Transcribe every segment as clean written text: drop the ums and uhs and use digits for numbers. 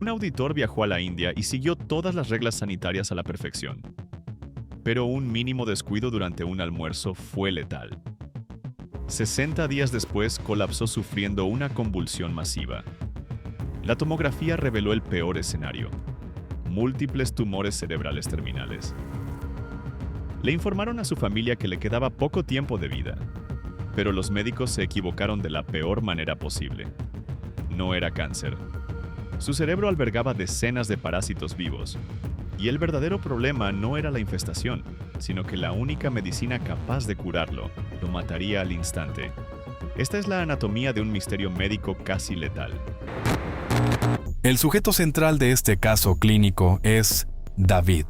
Un auditor viajó a la India y siguió todas las reglas sanitarias a la perfección. Pero un mínimo descuido durante un almuerzo fue letal. 60 días después colapsó sufriendo una convulsión masiva. La tomografía reveló el peor escenario: múltiples tumores cerebrales terminales. Le informaron a su familia que le quedaba poco tiempo de vida, pero los médicos se equivocaron de la peor manera posible. No era cáncer. Su cerebro albergaba decenas de parásitos vivos, y el verdadero problema no era la infestación, sino que la única medicina capaz de curarlo lo mataría al instante. Esta es la anatomía de un misterio médico casi letal. El sujeto central de este caso clínico es David,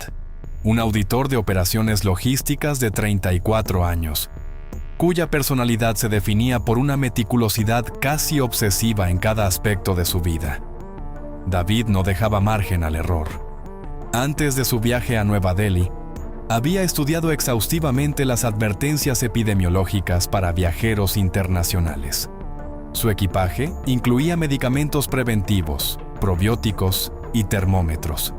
un auditor de operaciones logísticas de 34 años, cuya personalidad se definía por una meticulosidad casi obsesiva en cada aspecto de su vida. David no dejaba margen al error. Antes de su viaje a Nueva Delhi, había estudiado exhaustivamente las advertencias epidemiológicas para viajeros internacionales. Su equipaje incluía medicamentos preventivos, probióticos y termómetros.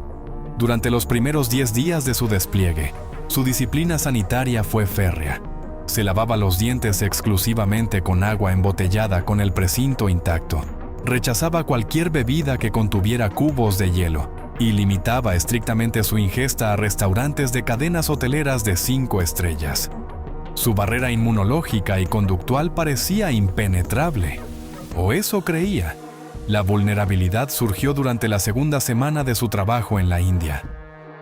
Durante los primeros 10 días de su despliegue, su disciplina sanitaria fue férrea. Se lavaba los dientes exclusivamente con agua embotellada con el precinto intacto. Rechazaba cualquier bebida que contuviera cubos de hielo y limitaba estrictamente su ingesta a restaurantes de cadenas hoteleras de 5 estrellas. Su barrera inmunológica y conductual parecía impenetrable. O eso creía. La vulnerabilidad surgió durante la segunda semana de su trabajo en la India.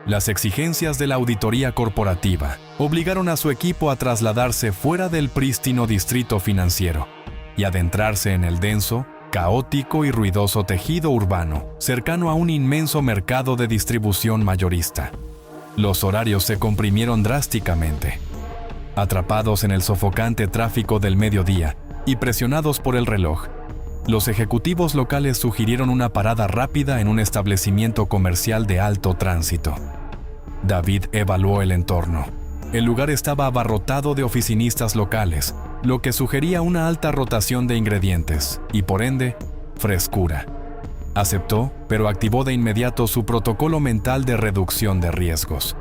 Las exigencias de la auditoría corporativa obligaron a su equipo a trasladarse fuera del prístino distrito financiero y adentrarse en el denso, caótico y ruidoso tejido urbano, cercano a un inmenso mercado de distribución mayorista. Los horarios se comprimieron drásticamente. Atrapados en el sofocante tráfico del mediodía y presionados por el reloj, los ejecutivos locales sugirieron una parada rápida en un establecimiento comercial de alto tránsito. David evaluó el entorno. El lugar estaba abarrotado de oficinistas locales, lo que sugería una alta rotación de ingredientes y, por ende, frescura. Aceptó, pero activó de inmediato su protocolo mental de reducción de riesgos.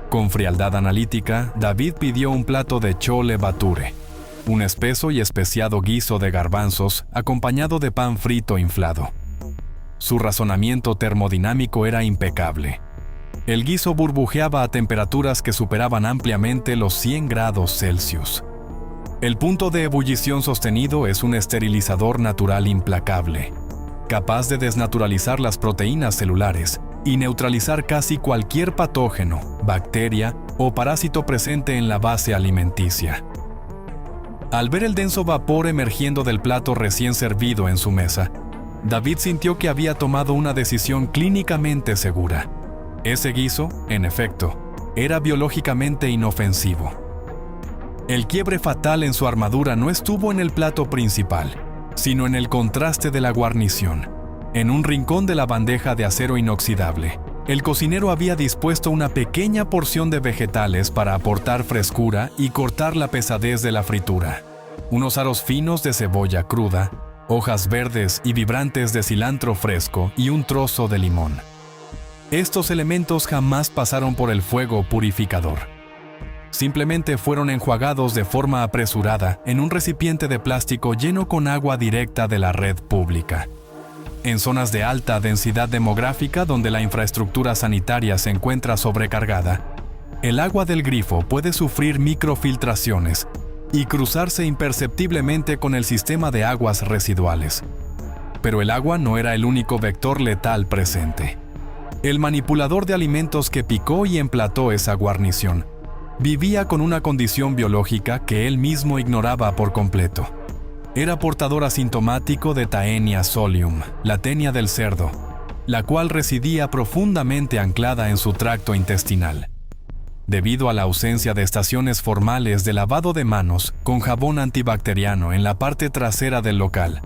Con frialdad analítica, David pidió un plato de chole bhature, un espeso y especiado guiso de garbanzos acompañado de pan frito inflado. Su razonamiento termodinámico era impecable. El guiso burbujeaba a temperaturas que superaban ampliamente los 100 grados Celsius. El punto de ebullición sostenido es un esterilizador natural implacable, capaz de desnaturalizar las proteínas celulares y neutralizar casi cualquier patógeno, bacteria o parásito presente en la base alimenticia. Al ver el denso vapor emergiendo del plato recién servido en su mesa, David sintió que había tomado una decisión clínicamente segura. Ese guiso, en efecto, era biológicamente inofensivo. El quiebre fatal en su armadura no estuvo en el plato principal, sino en el contraste de la guarnición. En un rincón de la bandeja de acero inoxidable, el cocinero había dispuesto una pequeña porción de vegetales para aportar frescura y cortar la pesadez de la fritura. Unos aros finos de cebolla cruda, hojas verdes y vibrantes de cilantro fresco y un trozo de limón. Estos elementos jamás pasaron por el fuego purificador. Simplemente fueron enjuagados de forma apresurada en un recipiente de plástico lleno con agua directa de la red pública. En zonas de alta densidad demográfica donde la infraestructura sanitaria se encuentra sobrecargada, el agua del grifo puede sufrir microfiltraciones y cruzarse imperceptiblemente con el sistema de aguas residuales. Pero el agua no era el único vector letal presente. El manipulador de alimentos que picó y emplató esa guarnición vivía con una condición biológica que él mismo ignoraba por completo. Era portador asintomático de Taenia solium, la tenia del cerdo, la cual residía profundamente anclada en su tracto intestinal. Debido a la ausencia de estaciones formales de lavado de manos con jabón antibacteriano en la parte trasera del local,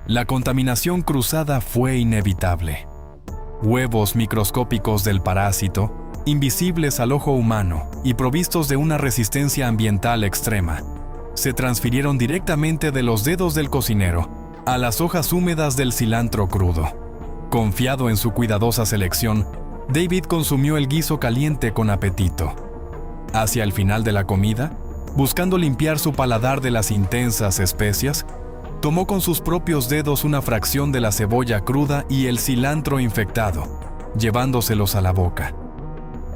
la contaminación cruzada fue inevitable. Huevos microscópicos del parásito, invisibles al ojo humano y provistos de una resistencia ambiental extrema, se transfirieron directamente de los dedos del cocinero a las hojas húmedas del cilantro crudo. Confiado en su cuidadosa selección, David consumió el guiso caliente con apetito. Hacia el final de la comida, buscando limpiar su paladar de las intensas especias, tomó con sus propios dedos una fracción de la cebolla cruda y el cilantro infectado, llevándoselos a la boca.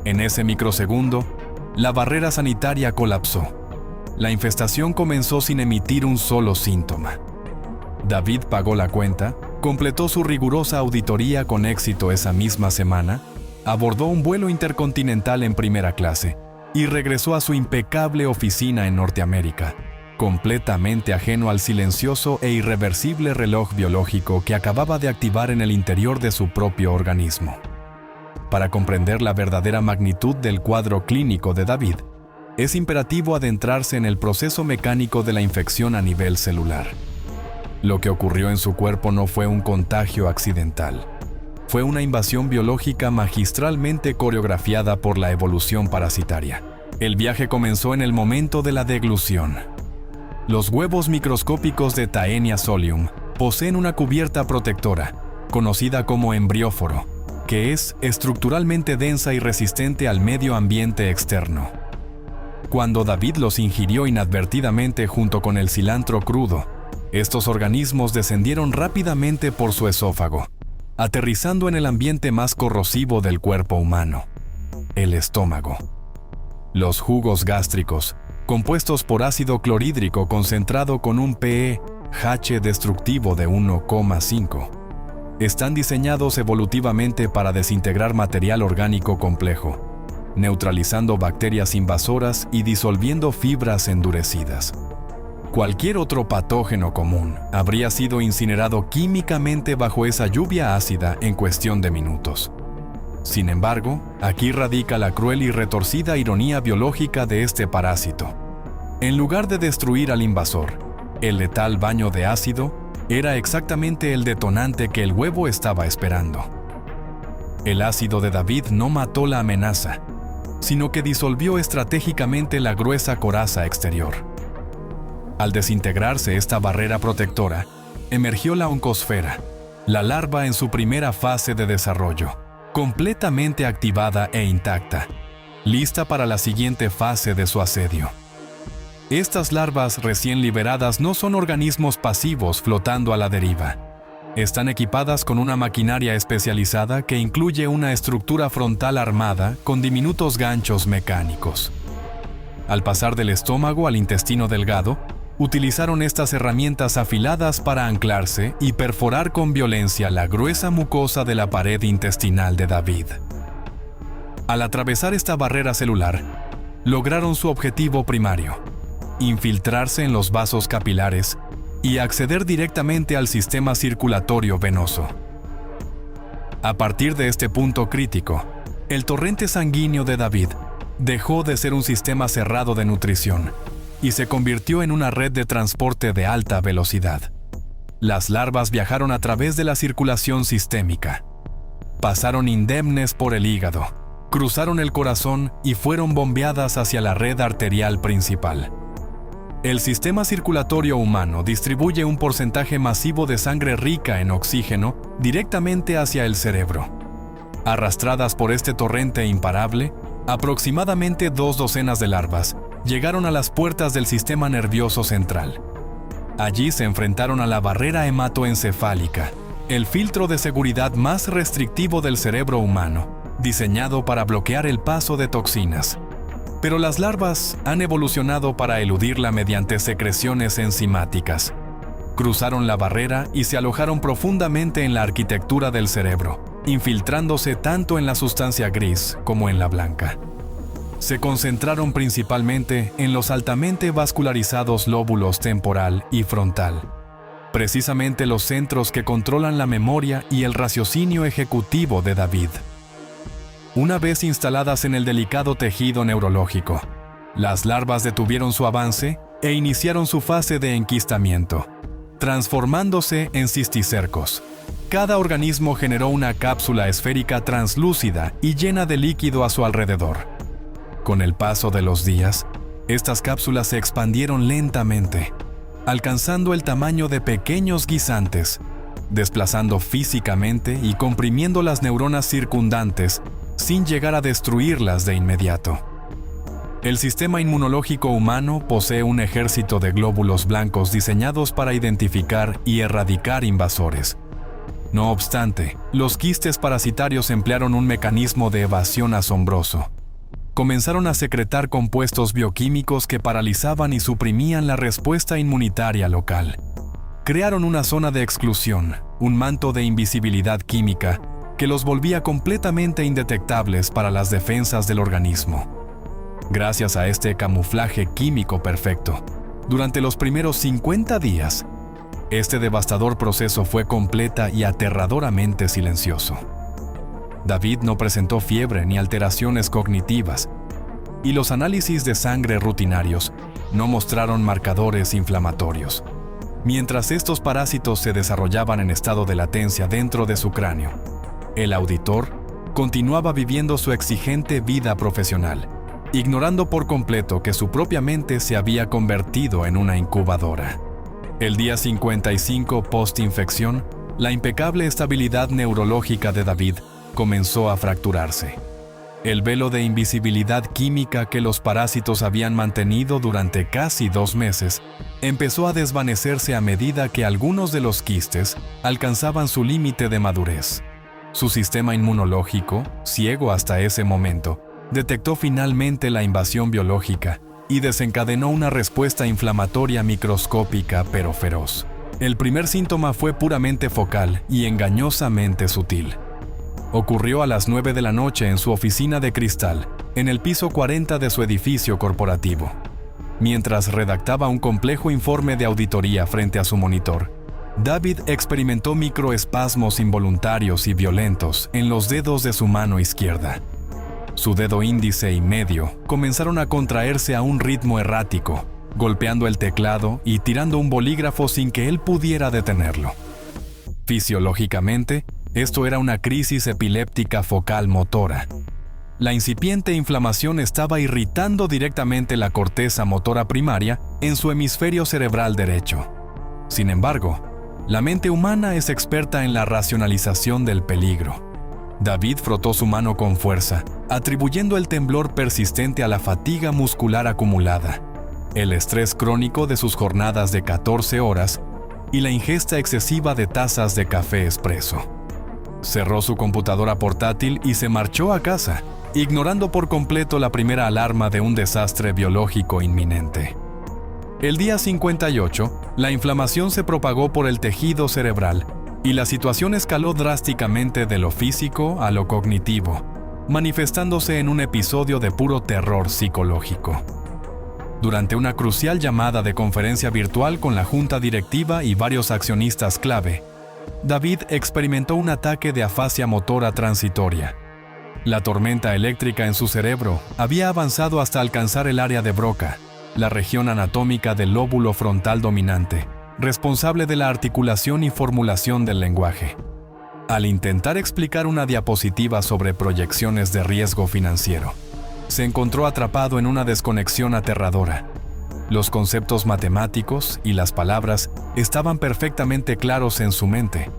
En ese microsegundo, la barrera sanitaria colapsó. La infestación comenzó sin emitir un solo síntoma. David pagó la cuenta, completó su rigurosa auditoría con éxito esa misma semana, abordó un vuelo intercontinental en primera clase y regresó a su impecable oficina en Norteamérica, completamente ajeno al silencioso e irreversible reloj biológico que acababa de activar en el interior de su propio organismo. Para comprender la verdadera magnitud del cuadro clínico de David, es imperativo adentrarse en el proceso mecánico de la infección a nivel celular. Lo que ocurrió en su cuerpo no fue un contagio accidental. Fue una invasión biológica magistralmente coreografiada por la evolución parasitaria. El viaje comenzó en el momento de la deglución. Los huevos microscópicos de Taenia solium poseen una cubierta protectora, conocida como embrióforo, que es estructuralmente densa y resistente al medio ambiente externo. Cuando David los ingirió inadvertidamente junto con el cilantro crudo, estos organismos descendieron rápidamente por su esófago, aterrizando en el ambiente más corrosivo del cuerpo humano, el estómago. Los jugos gástricos, compuestos por ácido clorhídrico concentrado con un pH destructivo de 1,5, están diseñados evolutivamente para desintegrar material orgánico complejo, neutralizando bacterias invasoras y disolviendo fibras endurecidas. Cualquier otro patógeno común habría sido incinerado químicamente bajo esa lluvia ácida en cuestión de minutos. Sin embargo, aquí radica la cruel y retorcida ironía biológica de este parásito. En lugar de destruir al invasor, el letal baño de ácido era exactamente el detonante que el huevo estaba esperando. El ácido de David no mató la amenaza, sino que disolvió estratégicamente la gruesa coraza exterior. Al desintegrarse esta barrera protectora, emergió la oncosfera, la larva en su primera fase de desarrollo, completamente activada e intacta, lista para la siguiente fase de su asedio. Estas larvas recién liberadas no son organismos pasivos flotando a la deriva. Están equipadas con una maquinaria especializada que incluye una estructura frontal armada con diminutos ganchos mecánicos. Al pasar del estómago al intestino delgado, utilizaron estas herramientas afiladas para anclarse y perforar con violencia la gruesa mucosa de la pared intestinal de David. Al atravesar esta barrera celular, lograron su objetivo primario: infiltrarse en los vasos capilares y acceder directamente al sistema circulatorio venoso. A partir de este punto crítico, el torrente sanguíneo de David dejó de ser un sistema cerrado de nutrición y se convirtió en una red de transporte de alta velocidad. Las larvas viajaron a través de la circulación sistémica, pasaron indemnes por el hígado, cruzaron el corazón y fueron bombeadas hacia la red arterial principal. El sistema circulatorio humano distribuye un porcentaje masivo de sangre rica en oxígeno directamente hacia el cerebro. Arrastradas por este torrente imparable, aproximadamente 2 docenas de larvas llegaron a las puertas del sistema nervioso central. Allí se enfrentaron a la barrera hematoencefálica, el filtro de seguridad más restrictivo del cerebro humano, diseñado para bloquear el paso de toxinas. Pero las larvas han evolucionado para eludirla mediante secreciones enzimáticas. Cruzaron la barrera y se alojaron profundamente en la arquitectura del cerebro, infiltrándose tanto en la sustancia gris como en la blanca. Se concentraron principalmente en los altamente vascularizados lóbulos temporal y frontal, precisamente los centros que controlan la memoria y el raciocinio ejecutivo de David. Una vez instaladas en el delicado tejido neurológico, las larvas detuvieron su avance e iniciaron su fase de enquistamiento, transformándose en cisticercos. Cada organismo generó una cápsula esférica translúcida y llena de líquido a su alrededor. Con el paso de los días, estas cápsulas se expandieron lentamente, alcanzando el tamaño de pequeños guisantes, desplazando físicamente y comprimiendo las neuronas circundantes sin llegar a destruirlas de inmediato. El sistema inmunológico humano posee un ejército de glóbulos blancos diseñados para identificar y erradicar invasores. No obstante, los quistes parasitarios emplearon un mecanismo de evasión asombroso. Comenzaron a secretar compuestos bioquímicos que paralizaban y suprimían la respuesta inmunitaria local. Crearon una zona de exclusión, un manto de invisibilidad química, que los volvía completamente indetectables para las defensas del organismo. Gracias a este camuflaje químico perfecto, durante los primeros 50 días, este devastador proceso fue completa y aterradoramente silencioso. David no presentó fiebre ni alteraciones cognitivas, y los análisis de sangre rutinarios no mostraron marcadores inflamatorios. Mientras estos parásitos se desarrollaban en estado de latencia dentro de su cráneo, el auditor continuaba viviendo su exigente vida profesional, ignorando por completo que su propia mente se había convertido en una incubadora. El día 55 post-infección, la impecable estabilidad neurológica de David comenzó a fracturarse. El velo de invisibilidad química que los parásitos habían mantenido durante casi 2 meses empezó a desvanecerse a medida que algunos de los quistes alcanzaban su límite de madurez. Su sistema inmunológico, ciego hasta ese momento, detectó finalmente la invasión biológica y desencadenó una respuesta inflamatoria microscópica pero feroz. El primer síntoma fue puramente focal y engañosamente sutil. Ocurrió a las 9 de la noche en su oficina de cristal, en el piso 40 de su edificio corporativo. Mientras redactaba un complejo informe de auditoría frente a su monitor, David experimentó microespasmos involuntarios y violentos en los dedos de su mano izquierda. Su dedo índice y medio comenzaron a contraerse a un ritmo errático, golpeando el teclado y tirando un bolígrafo sin que él pudiera detenerlo. Fisiológicamente, esto era una crisis epiléptica focal motora. La incipiente inflamación estaba irritando directamente la corteza motora primaria en su hemisferio cerebral derecho. Sin embargo, la mente humana es experta en la racionalización del peligro. David frotó su mano con fuerza, atribuyendo el temblor persistente a la fatiga muscular acumulada, el estrés crónico de sus jornadas de 14 horas y la ingesta excesiva de tazas de café expreso. Cerró su computadora portátil y se marchó a casa, ignorando por completo la primera alarma de un desastre biológico inminente. El día 58, la inflamación se propagó por el tejido cerebral y la situación escaló drásticamente de lo físico a lo cognitivo, manifestándose en un episodio de puro terror psicológico. Durante una crucial llamada de conferencia virtual con la junta directiva y varios accionistas clave, David experimentó un ataque de afasia motora transitoria. La tormenta eléctrica en su cerebro había avanzado hasta alcanzar el área de Broca, la región anatómica del lóbulo frontal dominante, responsable de la articulación y formulación del lenguaje. Al intentar explicar una diapositiva sobre proyecciones de riesgo financiero, se encontró atrapado en una desconexión aterradora. Los conceptos matemáticos y las palabras estaban perfectamente claros en su mente,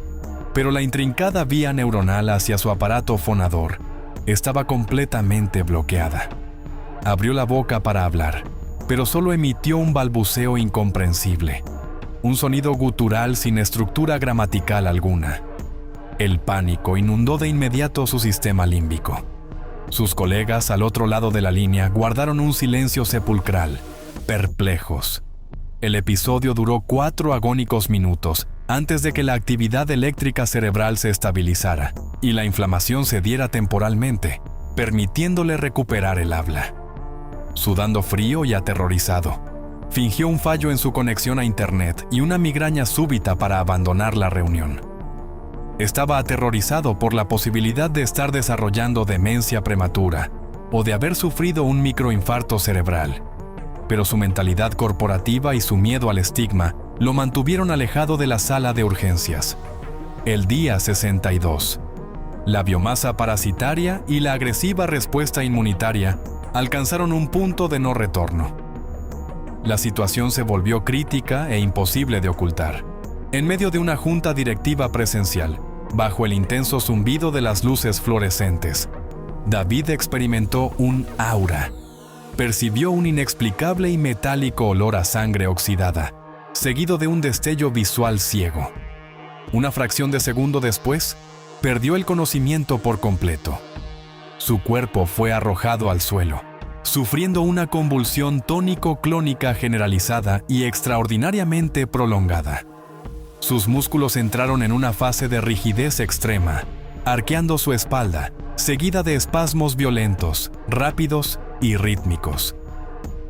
pero la intrincada vía neuronal hacia su aparato fonador estaba completamente bloqueada. Abrió la boca para hablar, pero solo emitió un balbuceo incomprensible, un sonido gutural sin estructura gramatical alguna. El pánico inundó de inmediato su sistema límbico. Sus colegas al otro lado de la línea guardaron un silencio sepulcral, perplejos. El episodio duró 4 agónicos minutos antes de que la actividad eléctrica cerebral se estabilizara y la inflamación cediera temporalmente, permitiéndole recuperar el habla. Sudando frío y aterrorizado, fingió un fallo en su conexión a Internet y una migraña súbita para abandonar la reunión. Estaba aterrorizado por la posibilidad de estar desarrollando demencia prematura o de haber sufrido un microinfarto cerebral, pero su mentalidad corporativa y su miedo al estigma lo mantuvieron alejado de la sala de urgencias. El día 62. La biomasa parasitaria y la agresiva respuesta inmunitaria alcanzaron un punto de no retorno. La situación se volvió crítica e imposible de ocultar. En medio de una junta directiva presencial, bajo el intenso zumbido de las luces fluorescentes, David experimentó un aura. Percibió un inexplicable y metálico olor a sangre oxidada, seguido de un destello visual ciego. Una fracción de segundo después, perdió el conocimiento por completo. Su cuerpo fue arrojado al suelo, sufriendo una convulsión tónico-clónica generalizada y extraordinariamente prolongada. Sus músculos entraron en una fase de rigidez extrema, arqueando su espalda, seguida de espasmos violentos, rápidos y rítmicos.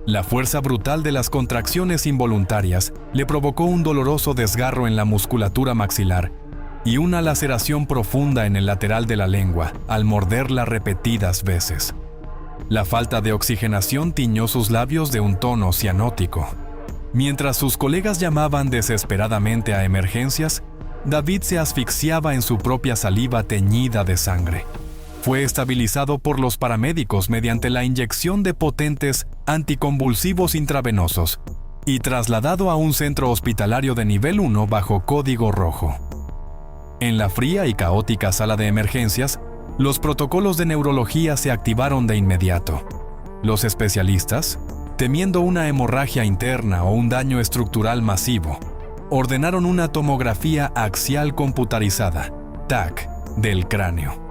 La fuerza brutal de las contracciones involuntarias le provocó un doloroso desgarro en la musculatura maxilar y una laceración profunda en el lateral de la lengua al morderla repetidas veces. La falta de oxigenación tiñó sus labios de un tono cianótico. Mientras sus colegas llamaban desesperadamente a emergencias, David se asfixiaba en su propia saliva teñida de sangre. Fue estabilizado por los paramédicos mediante la inyección de potentes anticonvulsivos intravenosos y trasladado a un centro hospitalario de nivel 1 bajo código rojo. En la fría y caótica sala de emergencias, los protocolos de neurología se activaron de inmediato. Los especialistas, temiendo una hemorragia interna o un daño estructural masivo, ordenaron una tomografía axial computarizada, TAC, del cráneo.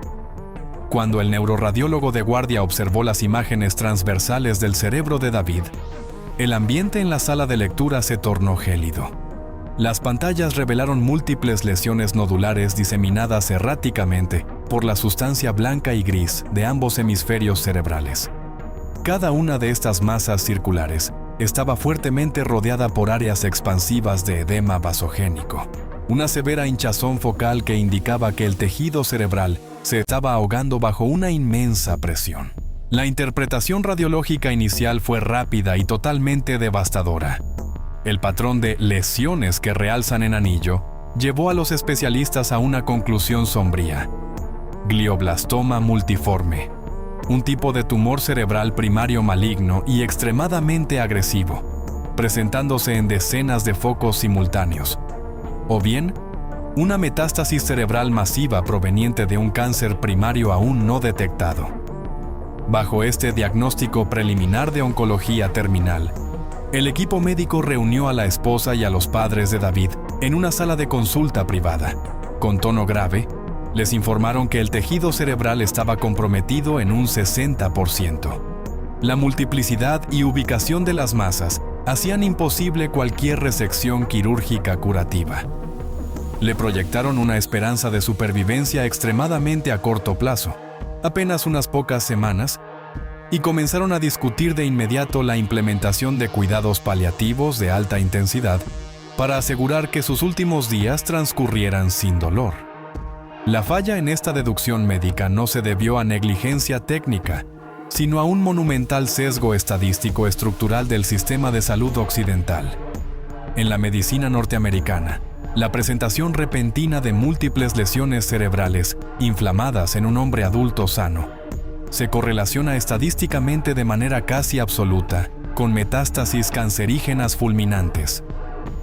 Cuando el neuroradiólogo de guardia observó las imágenes transversales del cerebro de David, el ambiente en la sala de lectura se tornó gélido. Las pantallas revelaron múltiples lesiones nodulares diseminadas erráticamente por la sustancia blanca y gris de ambos hemisferios cerebrales. Cada una de estas masas circulares estaba fuertemente rodeada por áreas expansivas de edema vasogénico, una severa hinchazón focal que indicaba que el tejido cerebral se estaba ahogando bajo una inmensa presión. La interpretación radiológica inicial fue rápida y totalmente devastadora. El patrón de lesiones que realzan en anillo llevó a los especialistas a una conclusión sombría: glioblastoma multiforme, un tipo de tumor cerebral primario maligno y extremadamente agresivo, presentándose en decenas de focos simultáneos. O bien, una metástasis cerebral masiva proveniente de un cáncer primario aún no detectado. Bajo este diagnóstico preliminar de oncología terminal, el equipo médico reunió a la esposa y a los padres de David en una sala de consulta privada. Con tono grave, les informaron que el tejido cerebral estaba comprometido en un 60%. La multiplicidad y ubicación de las masas hacían imposible cualquier resección quirúrgica curativa. Le proyectaron una esperanza de supervivencia extremadamente a corto plazo, apenas unas pocas semanas, y comenzaron a discutir de inmediato la implementación de cuidados paliativos de alta intensidad para asegurar que sus últimos días transcurrieran sin dolor. La falla en esta deducción médica no se debió a negligencia técnica, sino a un monumental sesgo estadístico estructural del sistema de salud occidental. En la medicina norteamericana, la presentación repentina de múltiples lesiones cerebrales inflamadas en un hombre adulto sano se correlaciona estadísticamente de manera casi absoluta con metástasis cancerígenas fulminantes.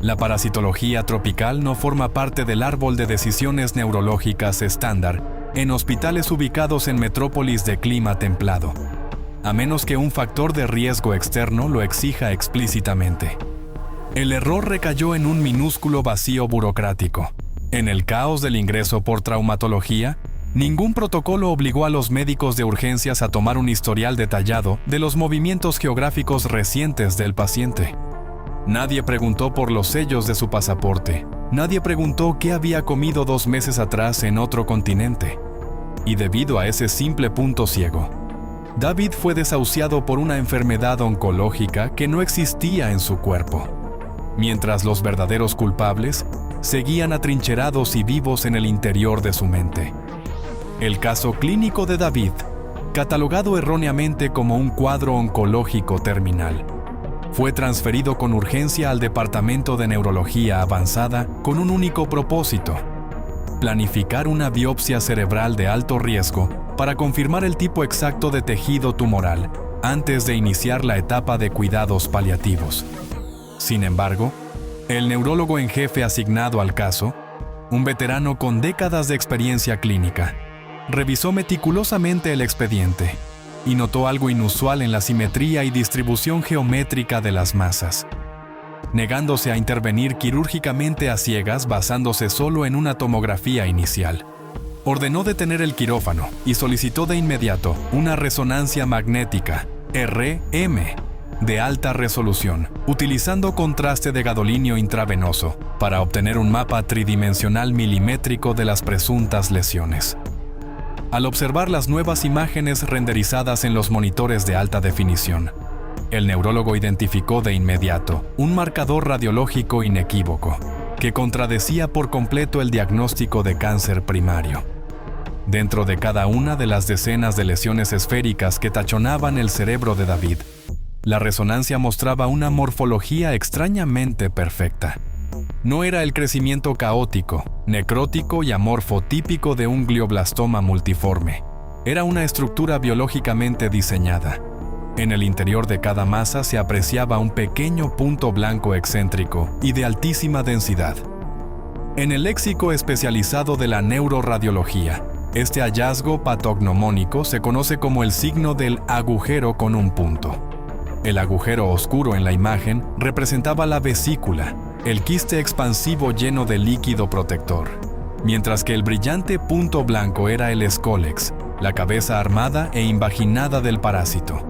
La parasitología tropical no forma parte del árbol de decisiones neurológicas estándar en hospitales ubicados en metrópolis de clima templado, a menos que un factor de riesgo externo lo exija explícitamente. El error recayó en un minúsculo vacío burocrático. En el caos del ingreso por traumatología, ningún protocolo obligó a los médicos de urgencias a tomar un historial detallado de los movimientos geográficos recientes del paciente. Nadie preguntó por los sellos de su pasaporte. Nadie preguntó qué había comido 2 meses atrás en otro continente. Y debido a ese simple punto ciego, David fue desahuciado por una enfermedad oncológica que no existía en su cuerpo, mientras los verdaderos culpables seguían atrincherados y vivos en el interior de su mente. El caso clínico de David, catalogado erróneamente como un cuadro oncológico terminal, fue transferido con urgencia al Departamento de Neurología Avanzada con un único propósito: planificar una biopsia cerebral de alto riesgo para confirmar el tipo exacto de tejido tumoral antes de iniciar la etapa de cuidados paliativos. Sin embargo, El neurólogo en jefe asignado al caso, un veterano con décadas de experiencia clínica, revisó meticulosamente el expediente y notó algo inusual en la simetría y distribución geométrica de las masas. Negándose a intervenir quirúrgicamente a ciegas basándose solo en una tomografía inicial, ordenó detener el quirófano y solicitó de inmediato una resonancia magnética, RM, de alta resolución, utilizando contraste de gadolinio intravenoso para obtener un mapa tridimensional milimétrico de las presuntas lesiones. Al observar las nuevas imágenes renderizadas en los monitores de alta definición, el neurólogo identificó de inmediato un marcador radiológico inequívoco que contradecía por completo el diagnóstico de cáncer primario. Dentro de cada una de las decenas de lesiones esféricas que tachonaban el cerebro de David, la resonancia mostraba una morfología extrañamente perfecta. No era el crecimiento caótico, necrótico y amorfo típico de un glioblastoma multiforme. Era una estructura biológicamente diseñada. En el interior de cada masa se apreciaba un pequeño punto blanco excéntrico y de altísima densidad. En el léxico especializado de la neuroradiología, este hallazgo patognomónico se conoce como el signo del agujero con un punto. El agujero oscuro en la imagen representaba la vesícula, el quiste expansivo lleno de líquido protector, mientras que el brillante punto blanco era el escólex, la cabeza armada e invaginada del parásito.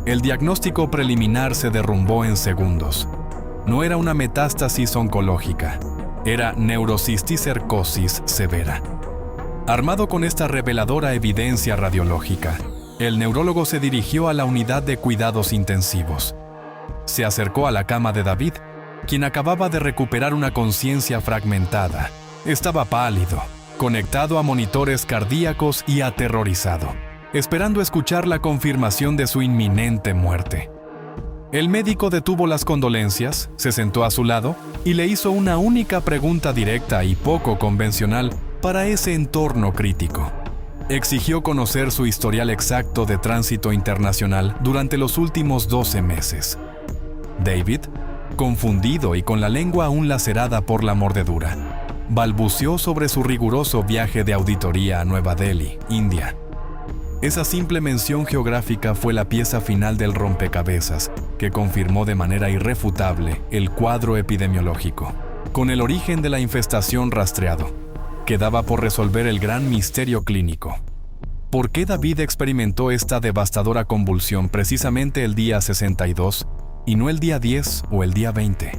El diagnóstico preliminar se derrumbó en segundos. No era una metástasis oncológica, era neurocisticercosis severa. Armado con esta reveladora evidencia radiológica, el neurólogo se dirigió a la unidad de cuidados intensivos. Se acercó a la cama de David, quien acababa de recuperar una conciencia fragmentada. Estaba pálido, conectado a monitores cardíacos y aterrorizado, esperando escuchar la confirmación de su inminente muerte. El médico detuvo las condolencias, se sentó a su lado y le hizo una única pregunta directa y poco convencional para ese entorno crítico. Exigió conocer su historial exacto de tránsito internacional durante los últimos 12 meses. David, confundido y con la lengua aún lacerada por la mordedura, balbuceó sobre su riguroso viaje de auditoría a Nueva Delhi, India. Esa simple mención geográfica fue la pieza final del rompecabezas que confirmó de manera irrefutable el cuadro epidemiológico. Con el origen de la infestación rastreado, quedaba por resolver el gran misterio clínico. ¿Por qué David experimentó esta devastadora convulsión precisamente el día 62 y no el día 10 o el día 20?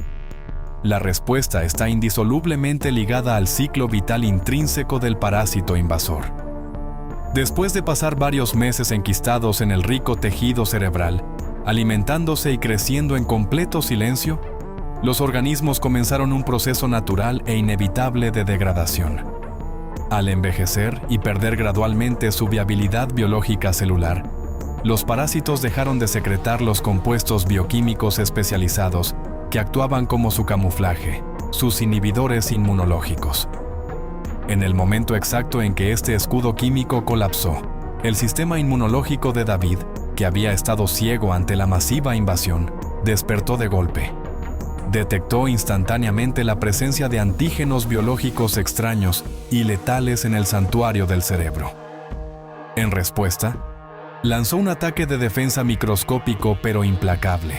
La respuesta está indisolublemente ligada al ciclo vital intrínseco del parásito invasor. Después de pasar varios meses enquistados en el rico tejido cerebral, alimentándose y creciendo en completo silencio, los organismos comenzaron un proceso natural e inevitable de degradación. Al envejecer y perder gradualmente su viabilidad biológica celular, los parásitos dejaron de secretar los compuestos bioquímicos especializados que actuaban como su camuflaje, sus inhibidores inmunológicos. En el momento exacto en que este escudo químico colapsó, el sistema inmunológico de David, que había estado ciego ante la masiva invasión, despertó de golpe. Detectó instantáneamente la presencia de antígenos biológicos extraños y letales en el santuario del cerebro. En respuesta, lanzó un ataque de defensa microscópico pero implacable,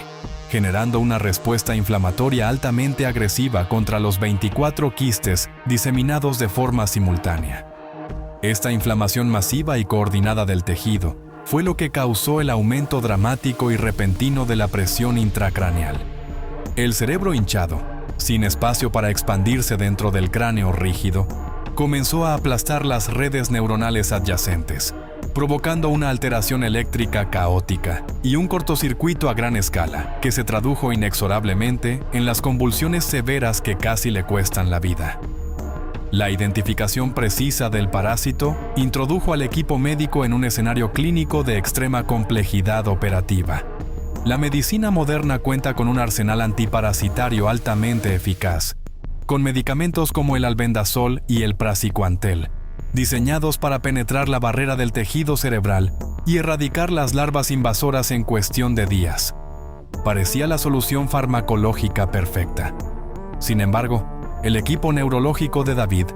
generando una respuesta inflamatoria altamente agresiva contra los 24 quistes diseminados de forma simultánea. Esta inflamación masiva y coordinada del tejido fue lo que causó el aumento dramático y repentino de la presión intracraneal. El cerebro hinchado, sin espacio para expandirse dentro del cráneo rígido, comenzó a aplastar las redes neuronales adyacentes, provocando una alteración eléctrica caótica y un cortocircuito a gran escala que se tradujo inexorablemente en las convulsiones severas que casi le cuestan la vida. La identificación precisa del parásito introdujo al equipo médico en un escenario clínico de extrema complejidad operativa. La medicina moderna cuenta con un arsenal antiparasitario altamente eficaz, con medicamentos como el albendazol y el praziquantel, diseñados para penetrar la barrera del tejido cerebral y erradicar las larvas invasoras en cuestión de días. Parecía la solución farmacológica perfecta. Sin embargo, el equipo neurológico de David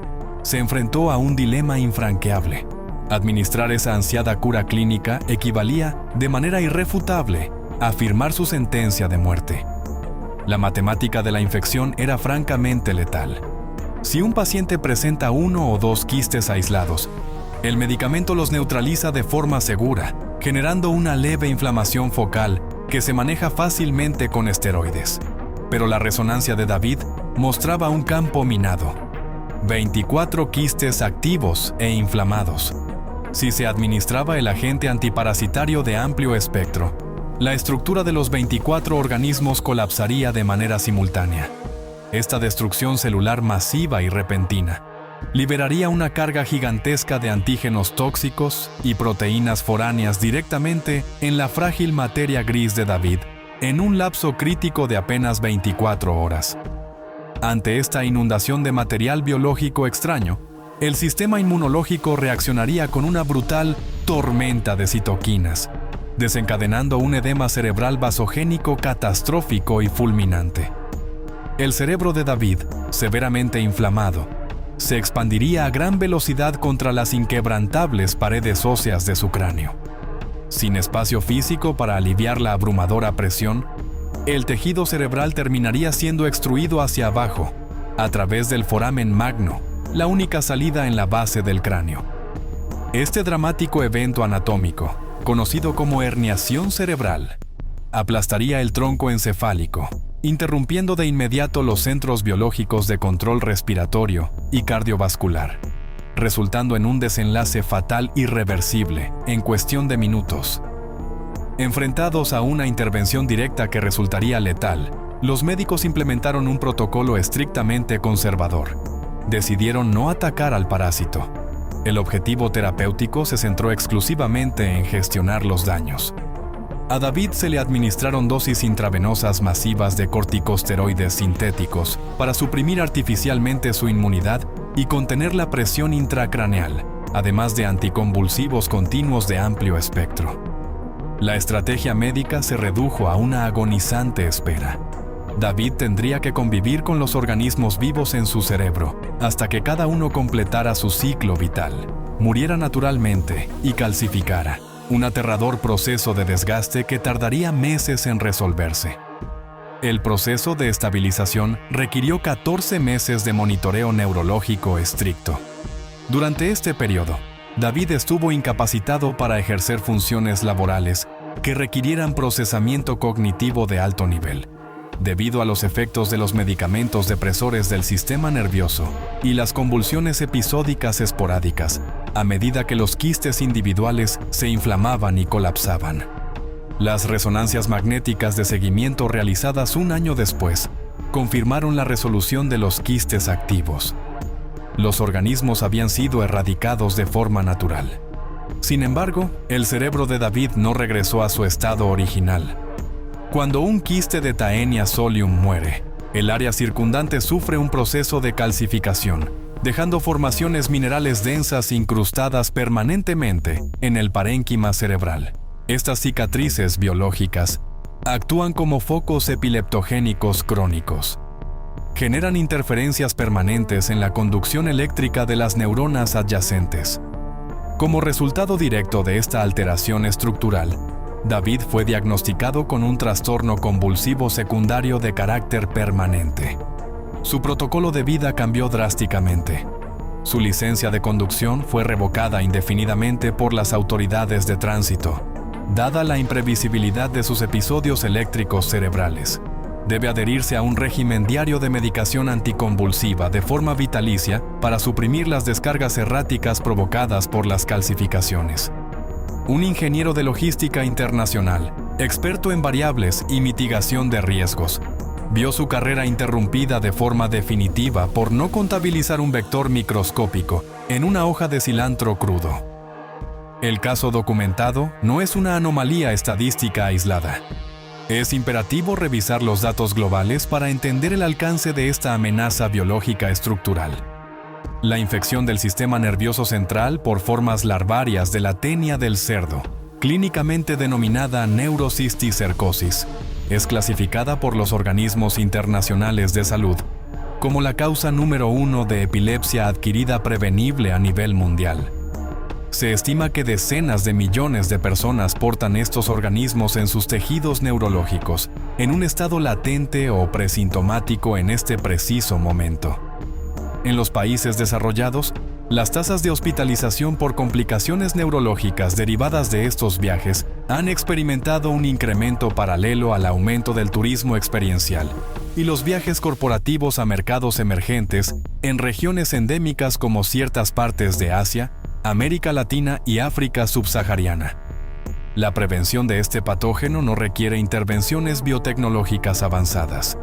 se enfrentó a un dilema infranqueable. Administrar esa ansiada cura clínica equivalía, de manera irrefutable, a firmar su sentencia de muerte. La matemática de la infección era francamente letal. Si un paciente presenta 1 o 2 quistes aislados, el medicamento los neutraliza de forma segura, generando una leve inflamación focal que se maneja fácilmente con esteroides. Pero la resonancia de David mostraba un campo minado. 24 quistes activos e inflamados. Si se administraba el agente antiparasitario de amplio espectro, la estructura de los 24 organismos colapsaría de manera simultánea. Esta destrucción celular masiva y repentina liberaría una carga gigantesca de antígenos tóxicos y proteínas foráneas directamente en la frágil materia gris de David en un lapso crítico de apenas 24 horas. Ante esta inundación de material biológico extraño, el sistema inmunológico reaccionaría con una brutal tormenta de citoquinas, desencadenando un edema cerebral vasogénico catastrófico y fulminante. El cerebro de David, severamente inflamado, se expandiría a gran velocidad contra las inquebrantables paredes óseas de su cráneo. Sin espacio físico para aliviar la abrumadora presión, el tejido cerebral terminaría siendo extruido hacia abajo, a través del foramen magno, la única salida en la base del cráneo. Este dramático evento anatómico, conocido como herniación cerebral, aplastaría el tronco encefálico, interrumpiendo de inmediato los centros biológicos de control respiratorio y cardiovascular, resultando en un desenlace fatal irreversible en cuestión de minutos. Enfrentados a una intervención directa que resultaría letal, los médicos implementaron un protocolo estrictamente conservador. Decidieron no atacar al parásito. El objetivo terapéutico se centró exclusivamente en gestionar los daños. A David se le administraron dosis intravenosas masivas de corticosteroides sintéticos para suprimir artificialmente su inmunidad y contener la presión intracraneal, además de anticonvulsivos continuos de amplio espectro. La estrategia médica se redujo a una agonizante espera. David tendría que convivir con los organismos vivos en su cerebro hasta que cada uno completara su ciclo vital, muriera naturalmente y calcificara. Un aterrador proceso de desgaste que tardaría meses en resolverse. El proceso de estabilización requirió 14 meses de monitoreo neurológico estricto. Durante este periodo, David estuvo incapacitado para ejercer funciones laborales que requirieran procesamiento cognitivo de alto nivel, debido a los efectos de los medicamentos depresores del sistema nervioso y las convulsiones episódicas esporádicas, a medida que los quistes individuales se inflamaban y colapsaban. Las resonancias magnéticas de seguimiento realizadas un año después confirmaron la resolución de los quistes activos. Los organismos habían sido erradicados de forma natural. Sin embargo, el cerebro de David no regresó a su estado original. Cuando un quiste de Taenia solium muere, el área circundante sufre un proceso de calcificación, dejando formaciones minerales densas incrustadas permanentemente en el parénquima cerebral. Estas cicatrices biológicas actúan como focos epileptogénicos crónicos. Generan interferencias permanentes en la conducción eléctrica de las neuronas adyacentes. Como resultado directo de esta alteración estructural, David fue diagnosticado con un trastorno convulsivo secundario de carácter permanente. Su protocolo de vida cambió drásticamente. Su licencia de conducción fue revocada indefinidamente por las autoridades de tránsito, dada la imprevisibilidad de sus episodios eléctricos cerebrales. Debe adherirse a un régimen diario de medicación anticonvulsiva de forma vitalicia para suprimir las descargas erráticas provocadas por las calcificaciones. Un ingeniero de logística internacional, experto en variables y mitigación de riesgos, vio su carrera interrumpida de forma definitiva por no contabilizar un vector microscópico en una hoja de cilantro crudo. El caso documentado no es una anomalía estadística aislada. Es imperativo revisar los datos globales para entender el alcance de esta amenaza biológica estructural. La infección del sistema nervioso central por formas larvarias de la tenia del cerdo, clínicamente denominada neurocisticercosis, es clasificada por los organismos internacionales de salud como la causa número 1 de epilepsia adquirida prevenible a nivel mundial. Se estima que decenas de millones de personas portan estos organismos en sus tejidos neurológicos, en un estado latente o presintomático en este preciso momento. En los países desarrollados, las tasas de hospitalización por complicaciones neurológicas derivadas de estos viajes han experimentado un incremento paralelo al aumento del turismo experiencial y los viajes corporativos a mercados emergentes en regiones endémicas como ciertas partes de Asia, América Latina y África subsahariana. La prevención de este patógeno no requiere intervenciones biotecnológicas avanzadas.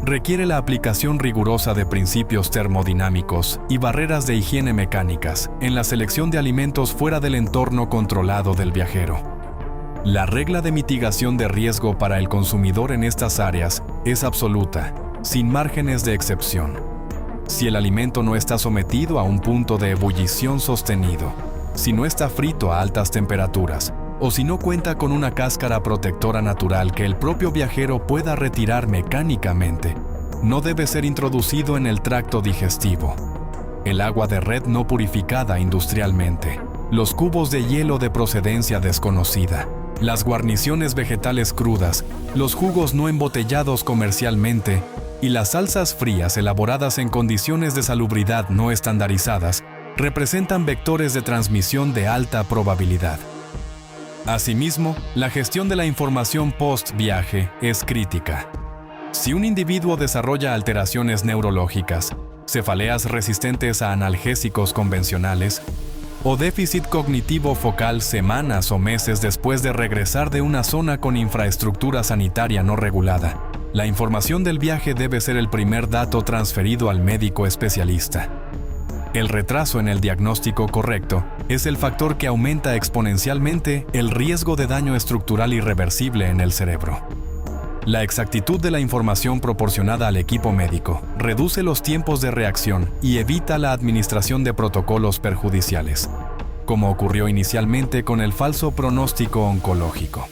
Requiere la aplicación rigurosa de principios termodinámicos y barreras de higiene mecánicas en la selección de alimentos fuera del entorno controlado del viajero. La regla de mitigación de riesgo para el consumidor en estas áreas es absoluta, sin márgenes de excepción. Si el alimento no está sometido a un punto de ebullición sostenido, si no está frito a altas temperaturas, o si no cuenta con una cáscara protectora natural que el propio viajero pueda retirar mecánicamente, no debe ser introducido en el tracto digestivo. El agua de red no purificada industrialmente, los cubos de hielo de procedencia desconocida, las guarniciones vegetales crudas, los jugos no embotellados comercialmente y las salsas frías elaboradas en condiciones de salubridad no estandarizadas representan vectores de transmisión de alta probabilidad. Asimismo, la gestión de la información post-viaje es crítica. Si un individuo desarrolla alteraciones neurológicas, cefaleas resistentes a analgésicos convencionales, o déficit cognitivo focal semanas o meses después de regresar de una zona con infraestructura sanitaria no regulada, la información del viaje debe ser el primer dato transferido al médico especialista. El retraso en el diagnóstico correcto es el factor que aumenta exponencialmente el riesgo de daño estructural irreversible en el cerebro. La exactitud de la información proporcionada al equipo médico reduce los tiempos de reacción y evita la administración de protocolos perjudiciales, como ocurrió inicialmente con el falso pronóstico oncológico.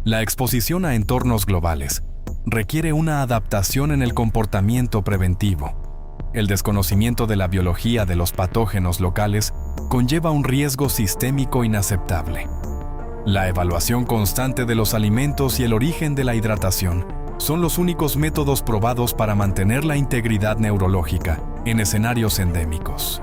La exposición a entornos globales requiere una adaptación en el comportamiento preventivo. El desconocimiento de la biología de los patógenos locales conlleva un riesgo sistémico inaceptable. La evaluación constante de los alimentos y el origen de la hidratación son los únicos métodos probados para mantener la integridad neurológica en escenarios endémicos.